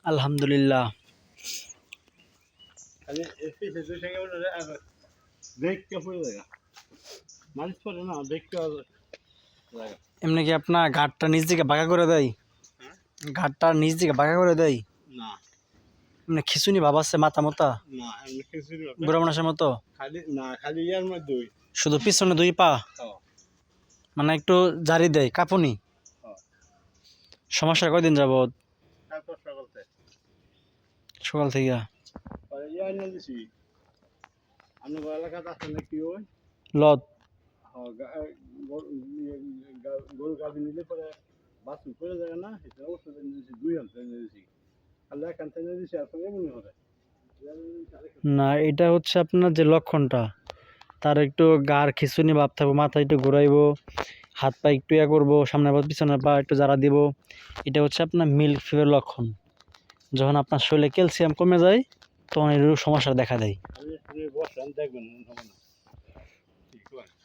আলহামদুলিল্লাহ। খালি এসে দুই সঙ্গে বলে দেখতে পড়ে জায়গা মানুষ পড়ে না দেখতে জায়গা এমনি কি আপনার ঘাটটা নিচ দিকে বাঁকা করে দেয়? ঘাটটা নিচ দিকে বাঁকা করে দেয়? না এমনি খিচুনি ভাব আছে মাথা মতা না এমনি কিছু বুড়া মানুষের মতো? খালি না খালি ইয়ার মধ্যে শুধু পিছনে 2 পা মানে একটু জারি দেয় কাঁপুনি? সমস্যা কয়দিন যাবত? তারপর সকালতে সকাল থেকে ইয়া নিয়ে দিছি আপনার এলাকাতে আছে নাকি ওই লত গরু গাভি নিলে পরে বাথরুম করে যাবে না সেটা ওষুধ এনে দিয়েছি 2 আনতে এনে দিয়েছি খালি এক আনতে এনে দিয়েছি আর সঙ্গে মনে হবে না, এটা হচ্ছে আপনার যে লক্ষণটা, তার একটু গার খিচুনি ভাব থাকবো, মাথা একটু ঘুরাইবো, হাত পা একটু ইয়া করবো, সামনে পা পিছনে পা একটু জারা দিব। এটা হচ্ছে আপনার মিল্ক ফিভার লক্ষণ। যখন আপনার শরীরে ক্যালসিয়াম কমে যায় তখন এই সমস্যা দেখা দেয়। বসেন দেখবেন হবে না ঠিক আছে।